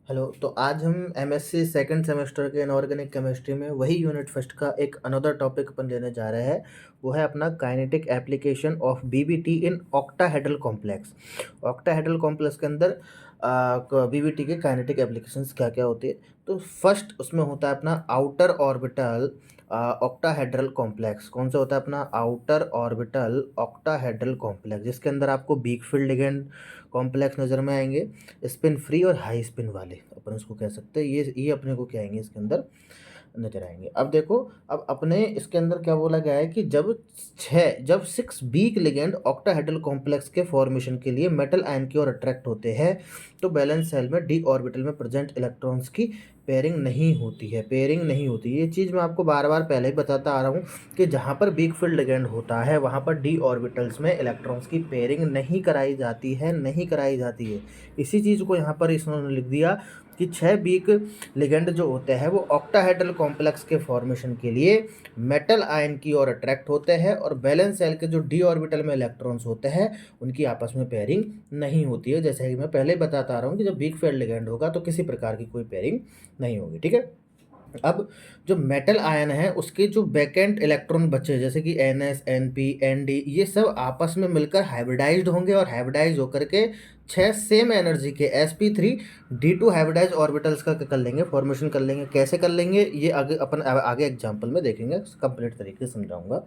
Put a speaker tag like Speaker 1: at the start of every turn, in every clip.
Speaker 1: Hello. तो आज हम एमएससी सेकंड सेमेस्टर के इनऑर्गेनिक केमिस्ट्री में वही यूनिट फर्स्ट का एक अनदर टॉपिक अपन लेने जा रहे हैं। वो है अपना kinetic application of BBT in octahedral complex. Octahedral complex के अंदर बीबीटी के काइनेटिक एप्लीकेशंस क्या क्या होती है। तो फर्स्ट उसमें होता है अपना आउटर ऑर्बिटल ऑक्टाहेड्रल कॉम्प्लेक्स। कौन सा होता है अपना आउटर ऑर्बिटल ऑक्टाहेड्रल कॉम्प्लेक्स, जिसके अंदर आपको वीक फील्ड लिगेंड कॉम्प्लेक्स नज़र में आएंगे, स्पिन फ्री और हाई स्पिन वाले अपन उसको कह सकते हैं। ये अपने को क्या आएंगे इसके अंदर नजर आएंगे। अब देखो, अब अपने इसके अंदर क्या बोला गया है कि जब 6 वीक लिगेंड ऑक्टाहेड्रल कॉम्प्लेक्स के फॉर्मेशन के लिए मेटल आयन की ओर अट्रैक्ट होते हैं तो बैलेंस सेल में डी ऑर्बिटल में प्रेजेंट इलेक्ट्रॉन्स की पेयरिंग नहीं होती है। पेयरिंग नहीं होती, ये चीज़ मैं आपको बार बार पहले ही बताता आ रहा हूँ कि जहाँ पर वीक फील्ड लिगेंड होता है वहाँ पर डी ऑर्बिटल्स में इलेक्ट्रॉन्स की पेयरिंग नहीं कराई जाती है, नहीं कराई जाती है। इसी चीज़ को यहाँ पर इन्होंने लिख दिया कि 6 वीक लिगेंड जो होते हैं वो ऑक्टाहेड्रल कॉम्प्लेक्स के फॉर्मेशन के लिए मेटल आयन की ओर अट्रैक्ट होते हैं और वैलेंस सेल के जो डी ऑर्बिटल में इलेक्ट्रॉन्स होते हैं उनकी आपस में पेयरिंग नहीं होती है। जैसे कि मैं पहले ही बताता आ रहा हूँ कि जब वीक फील्ड लिगेंड होगा तो किसी प्रकार की कोई पेयरिंग नहीं होगी। ठीक है। अब जो मेटल आयन है उसके जो वैकेंट इलेक्ट्रॉन बचे जैसे कि NS NP ND ये सब आपस में मिलकर हाइब्रिडाइज्ड होंगे और हाइब्रिडाइज होकर के 6 सेम एनर्जी के sp3 d2 हाइब्रिडाइज ऑर्बिटल्स का कर लेंगे, फॉर्मेशन कर लेंगे। कैसे कर लेंगे ये आगे अपन आगे एग्जांपल में देखेंगे, कंप्लीट तरीके से समझाऊंगा।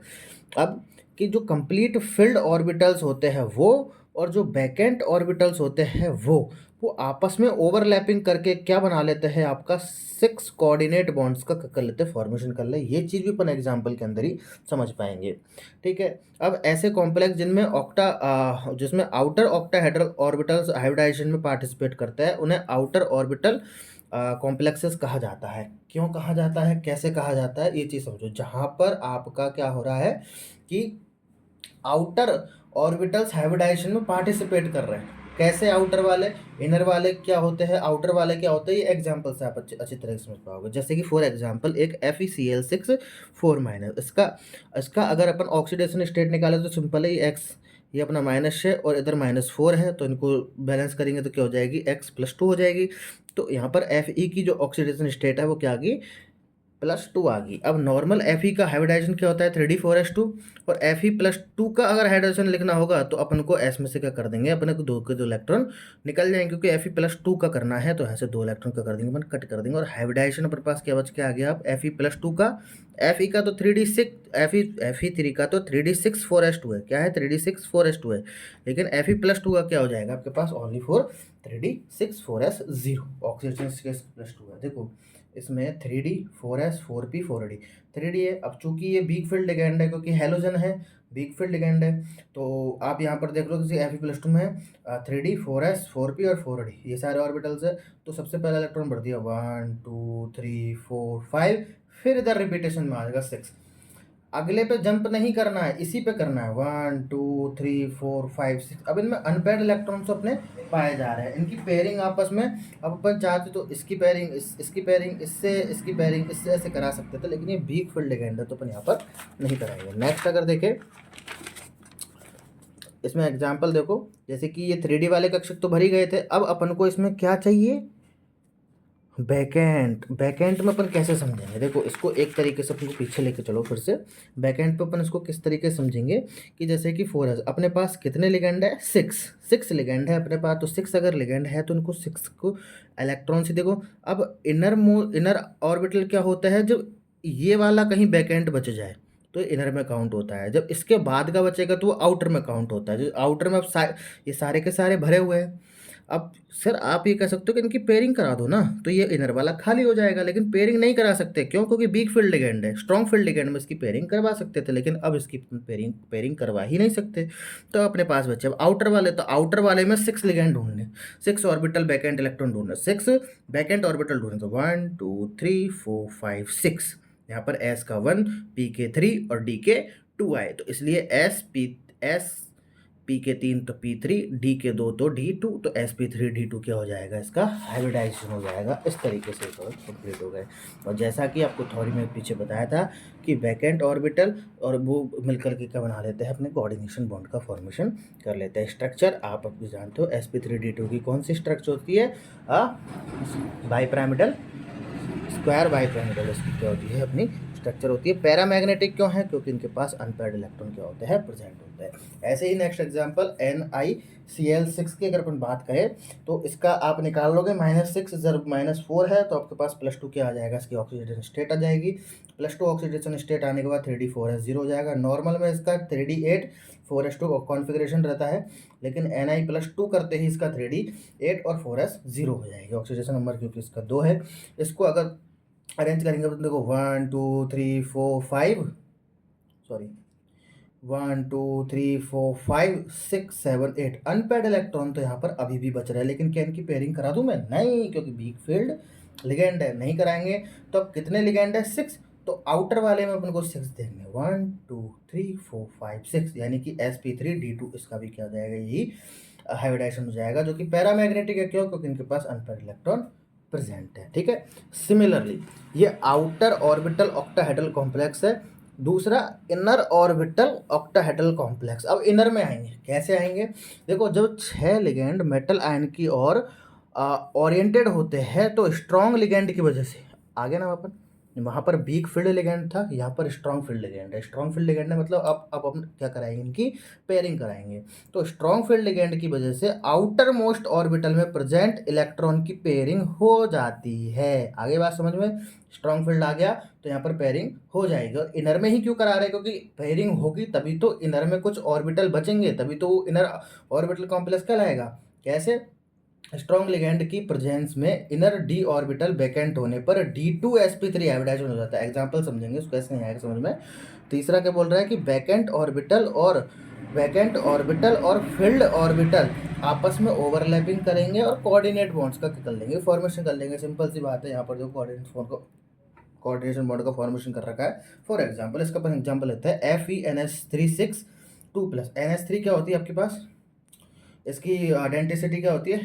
Speaker 1: अब कि जो कंप्लीट फिल्ड ऑर्बिटल्स होते हैं वो और जो वैकेंट ऑर्बिटल्स होते हैं वो आपस में ओवरलैपिंग करके क्या बना लेते हैं, आपका 6 कोऑर्डिनेट बॉन्ड्स का कर लेते हैं, फॉर्मेशन कर ले। ये चीज़ भी अपन एग्जांपल के अंदर ही समझ पाएंगे। ठीक है। अब ऐसे कॉम्प्लेक्स जिसमें आउटर ऑक्टाहेड्रल ऑर्बिटल्स हाइब्रिडाइजेशन में पार्टिसिपेट करते हैं उन्हें आउटर ऑर्बिटल कॉम्प्लेक्सेस कहा जाता है। क्यों कहा जाता है, कैसे कहा जाता है, ये चीज़ समझो। जहाँ पर आपका क्या हो रहा है कि आउटर ऑर्बिटल्स हाइब्रिडाइजेशन में पार्टिसिपेट कर रहे हैं। कैसे आउटर वाले, इनर वाले क्या होते हैं, आउटर वाले क्या होते हैं, ये एग्जांपल से आप अच्छी तरह से समझ पाओगे। जैसे कि फॉर एग्जांपल एक FeCl6 4 माइनस, इसका इसका अगर अपन ऑक्सीडेशन स्टेट निकाले तो सिंपल है, एक्स ये अपना माइनस है और इधर -4 है तो इनको बैलेंस करेंगे तो क्या हो जाएगी, x+2 हो जाएगी। तो यहाँ पर Fe की जो ऑक्सीडेशन स्टेट है वो क्या आ गई, +2 आ गई। अब नॉर्मल Fe का हाइब्रिडाइजेशन क्या होता है 3d4s2 और Fe+2 का अगर हाइड्रोजन लिखना होगा तो अपन को S में से क्या कर देंगे, अपने को 2 के 2 इलेक्ट्रॉन निकल जाएंगे क्योंकि Fe+2 का करना है तो यहाँ से 2 इलेक्ट्रॉन का कर देंगे, अपन कट कर देंगे और हाइब्रिडाइजेशन अपने पास क्या बच के आ गया। अब Fe+2 का, Fe का तो 3d6 Fe3 का तो 3d6 4s2 है, क्या है 3d6 4s2 है, लेकिन Fe+2 का क्या हो जाएगा आपके पास ओनली 3d6 4s0 ऑक्सीजन +2 है। देखो इसमें 3D 4S 4P 4D 3D है। अब चूंकि ये वीक फील्ड लिगेंड है क्योंकि हेलोजन है, वीक फील्ड लिगेंड है, तो आप यहाँ पर देख लो कि Fe+2 में 3D 4S 4P और 4D ये सारे ऑर्बिटल्स है। तो सबसे पहला इलेक्ट्रॉन बढ़ दिया 1 2 3 4 5, फिर इधर रिपीटेशन में आ जाएगा 6। अगले पे जंप नहीं करना है, इसी पे करना है 1 2 3 4 5 6। अब इनमें अनपेयर्ड इलेक्ट्रॉन्स अपने पाए जा रहे हैं, इनकी पेयरिंग आपस में अब अपन चाहते तो इसकी पेयरिंग इसकी पेयरिंग इससे, इसकी पेयरिंग इससे, ऐसे करा सकते थे, लेकिन ये वीक फील्ड लिगेंड है तो अपन यहाँ पर नहीं कराएंगे। नेक्स्ट अगर देखें इसमें एग्जाम्पल देखो, जैसे कि ये 3D वाले कक्षक तो भर ही गए थे, अब अपन को इसमें क्या चाहिए, बैकेंट। बैकेंट में अपन कैसे समझेंगे, देखो इसको एक तरीके से अपन को पीछे लेके चलो फिर से। बैकेंट पे अपन इसको किस तरीके से समझेंगे कि जैसे कि 4 अपने पास कितने लिगेंड है, 6 लिगेंड है अपने पास। तो 6 अगर लिगेंड है तो उनको 6 को इलेक्ट्रॉन से देखो। अब इनर ऑर्बिटल क्या होता है, जब ये वाला कहीं बैकेंट बच जाए तो इनर में काउंट होता है, जब इसके बाद का बचेगा तो वो आउटर में काउंट होता है। जो आउटर में अब ये सारे के सारे भरे हुए हैं। अब सर आप ये कह सकते हो कि इनकी पेयरिंग करा दो ना तो ये इनर वाला खाली हो जाएगा, लेकिन पेयरिंग नहीं करा सकते। क्यों, क्योंकि वीक फील्ड लिगेंड है। स्ट्रॉन्ग फील्ड लिगेंड में इसकी पेयरिंग करवा सकते थे, लेकिन अब इसकी पेयरिंग करवा ही नहीं सकते। तो अपने पास बचे अब आउटर वाले, तो आउटर वाले में 6 लिगेंड ढूंढने, 6 ऑर्बिटल बैकेंट इलेक्ट्रॉन ढूंढने, 6 बैकेंट ऑर्बिटल ढूंढने। तो 1 2 3 4 5 6, यहाँ पर S का 1, P के 3 और D के 2 आए, तो इसलिए एस पी के 3 तो P3, डी के 2 तो D2, तो sp3d2 क्या हो जाएगा, इसका हाइब्रिडाइजेशन हो जाएगा। इस तरीके से कंप्लीट हो गए। और जैसा कि आपको थ्योरी में पीछे बताया था कि वैकेंट ऑर्बिटल और वो मिलकर के क्या बना लेते हैं, अपने कोऑर्डिनेशन बॉन्ड का फॉर्मेशन कर लेते हैं। स्ट्रक्चर आप अभी जानते हो, sp3d2 की कौन सी स्ट्रक्चर होती है, बाईपिरामिडल स्क्वायर बाईपिरामिडल, इसकी क्या होती है, अपनी स्ट्रक्चर होती है। पैरामैग्नेटिक क्यों है, क्योंकि इनके पास अनपेयर्ड इलेक्ट्रॉन क्या होते हैं, प्रेजेंट होते हैं। ऐसे ही नेक्स्ट एग्जांपल NiCl6 की अगर अपन बात करें तो इसका आप निकाल लोगे -6 जब -4 है तो आपके पास +2 क्या आ जाएगा, इसकी ऑक्सीडेशन स्टेट आ जाएगी। +2 ऑक्सीडेशन स्टेट आने के बाद 3d4s0 हो जाएगा। नॉर्मल में इसका 3d8 4s2 कॉन्फ़िगरेशन रहता है, लेकिन Ni+2 करते ही इसका 3d8 और 4s0 हो जाएगी ऑक्सीडेशन नंबर, क्योंकि इसका 2 है। इसको अगर अरेंज करेंगे तो देखो 1 2 3 4 5 सॉरी 1 2 3 4 5 6 7 8 अनपेयर्ड इलेक्ट्रॉन तो यहाँ पर अभी भी बच रहा है। लेकिन क्या इनकी पेयरिंग करा दूं मैं, नहीं, क्योंकि वीक फील्ड लिगेंड है, नहीं कराएंगे। तो अब कितने लिगेंड है, 6, तो आउटर वाले में अपन को 6 देंगे, 1 2 3 4 5 6, यानी कि sp3d2 इसका भी क्या हो जाएगा, यही हाइब्रिडाइजेशन हो जाएगा, जो कि पैरामैग्नेटिक है। क्यों, क्योंकि इनके पास अनपेयर्ड इलेक्ट्रॉन प्रेजेंट है। ठीक है। सिमिलरली ये आउटर ऑर्बिटल ऑक्टाहेड्रल कॉम्प्लेक्स है, दूसरा इनर ऑर्बिटल ऑक्टाहेड्रल कॉम्प्लेक्स। अब इनर में आएंगे, कैसे आएंगे, देखो जब 6 लिगेंड मेटल आयन की ओर ओरिएंटेड होते हैं तो स्ट्रॉन्ग लिगेंड की वजह से आगे ना अपन, वहाँ पर वीक फील्ड लिगेंड था, यहाँ पर स्ट्रॉन्ग फील्ड लिगेंड है। स्ट्रॉन्ग फील्ड लिगेंड है मतलब अब अपन क्या कराएंगे, इनकी पेयरिंग कराएंगे। तो स्ट्रॉन्ग फील्ड लिगेंड की वजह से आउटर मोस्ट ऑर्बिटल में प्रेजेंट इलेक्ट्रॉन की पेयरिंग हो जाती है। आगे बात समझ में, स्ट्रॉन्ग फील्ड आ गया तो यहाँ पर पेयरिंग हो जाएगी। और इनर में ही क्यों करा रहे हैं, क्योंकि पेयरिंग होगी तभी तो इनर में कुछ ऑर्बिटल बचेंगे, तभी तो इनर ऑर्बिटल कॉम्प्लेक्स कहलाएगा। कैसे, स्ट्रॉन्ग लिगेंड की प्रेजेंस में इनर डी ऑर्बिटल वैकेंट होने पर D2sp3 हाइब्रिडाइजेशन हो जाता है। एग्जांपल समझेंगे, उसको ऐसे नहीं आएगा समझ में। तीसरा क्या बोल रहा है कि वैकेंट ऑर्बिटल और फिल्ड ऑर्बिटल आपस में ओवरलैपिंग करेंगे और कोऑर्डिनेट बॉन्ड्स का कर लेंगे, फॉर्मेशन कर लेंगे। सिंपल सी बात है, यहाँ पर जो कोऑर्डिनेशन बॉन्ड का फॉर्मेशन कर रखा है। फॉर एग्जाम्पल इसका अपन एग्जाम्पल लेते हैं FeNH3 6 2+। NH3 क्या होती है आपके पास, इसकी आइडेंटिसिटी क्या होती है,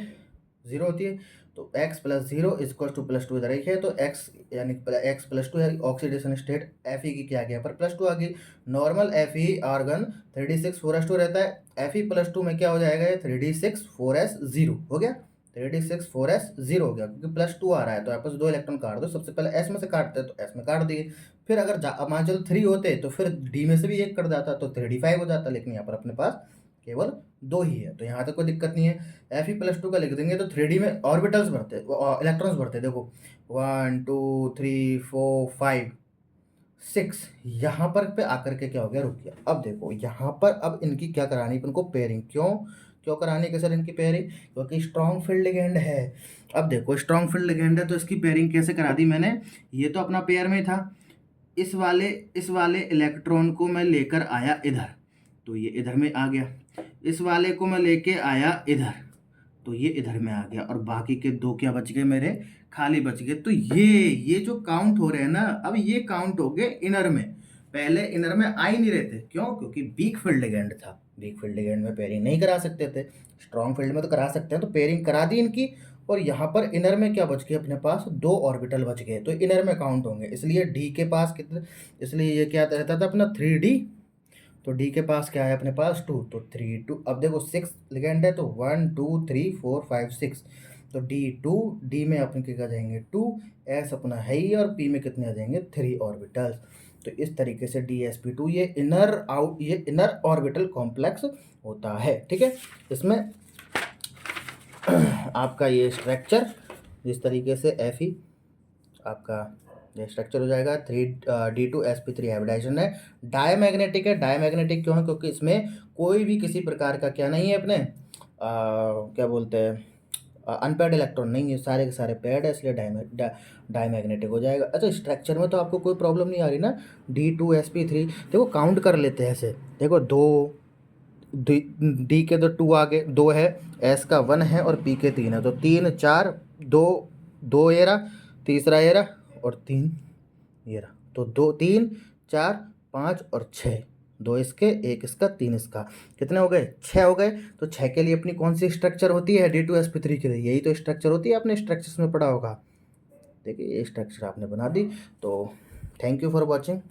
Speaker 1: 0 होती है। तो x + 0 = +2 इधर एक है, तो x यानी x + 2 है। ऑक्सीडेशन स्टेट Fe की क्या आ गया, पर +2 आ गई। Normal Fe argon 3d6 4s2 रहता है, Fe +2 में क्या हो जाएगा, 3d6 4s0 हो गया, 3d6 4s0 हो गया, क्योंकि +2 आ रहा है तो आपस 2 इलेक्ट्रॉन काट दो। सबसे पहले s में से काटते हैं तो s में काट दिए, फिर अगर मान चलो 3 होते तो फिर d में से भी 1 कट जाता तो 3d5 हो जाता, लेकिन यहाँ पर अपने पास केवल 2 ही है, तो यहाँ तक कोई दिक्कत नहीं है। Fe+2 का लिख देंगे तो 3D में ऑर्बिटल्स बढ़ते, इलेक्ट्रॉन्स बढ़ते, देखो 1 2 3 4 5 6, यहाँ पर पे आकर के क्या हो गया, रुक गया। अब देखो यहाँ पर अब इनकी क्या करानी, इनको पेयरिंग क्यों करानी है सर इनकी पेयरिंग, क्योंकि स्ट्रॉन्ग फील्ड लिगेंड है। अब देखो स्ट्रॉन्ग फील्ड लिगेंड है तो इसकी पेयरिंग कैसे करा दी मैंने, ये तो अपना पेयर में था, इस वाले इलेक्ट्रॉन को मैं लेकर आया इधर, तो ये इधर में आ गया। इस वाले को मैं लेके आया इधर, तो ये इधर में आ गया, और बाकी के 2 क्या बच गए मेरे, खाली बच गए। तो ये जो काउंट हो रहे हैं ना, अब ये काउंट हो गए इनर में। पहले इनर में आ ही नहीं रहे थे, क्यों, क्योंकि वीक फील्ड लिगेंड था। वीक फील्ड लिगेंड में पेयरिंग नहीं करा सकते थे, स्ट्रॉन्ग फील्ड में तो करा सकते हैं, तो पेयरिंग करा दी इनकी। और यहाँ पर इनर में क्या बच गए, अपने पास 2 ऑर्बिटल बच गए, तो इनर में काउंट होंगे। इसलिए डी के पास कितने, इसलिए ये क्या रहता था अपना 3D, तो डी के पास क्या है अपने पास 2, तो 3 2। अब देखो 6 लिगेंड है तो 1 2 3 4 5 6, तो D2, डी में अपन क्या जाएंगे 2, S अपना है ही, और P में कितने आ जाएंगे 3 ऑर्बिटल्स। तो इस तरीके से DsP2 ये इनर ऑर्बिटल कॉम्प्लेक्स होता है। ठीक है, इसमें आपका ये स्ट्रक्चर जिस तरीके से Fe आपका ये स्ट्रक्चर हो जाएगा, 3D2sp3 हाइब्रिडाइजेशन है। डायमैग्नेटिक है, डायमैग्नेटिक क्यों है, क्योंकि इसमें कोई भी किसी प्रकार का क्या नहीं है अपने क्या बोलते हैं, अनपेयर्ड इलेक्ट्रॉन नहीं है, सारे के सारे पेयर्ड है, इसलिए डायमैग्नेटिक हो जाएगा। अच्छा, स्ट्रक्चर में तो आपको कोई प्रॉब्लम नहीं आ रही ना। D2sp3 देखो काउंट कर लेते हैं ऐसे, देखो 2 डी के तो 2 आगे 2 है, S का 1 है और P के 3 है, तो 3 4 2 ये रहा, तीसरा ये रहा और 3 ये रहा, तो 2 3 4 5 और 6, 2 इसके, 1 इसका, 3 इसका, कितने हो गए? 6 हो गए। तो 6 के लिए अपनी कौन सी स्ट्रक्चर होती है D2sp3 के लिए? यही तो स्ट्रक्चर होती है, आपने स्ट्रक्चर्स में पढ़ा होगा। देखिए ये स्ट्रक्चर आपने बना दी। तो थैंक यू फॉर वॉचिंग।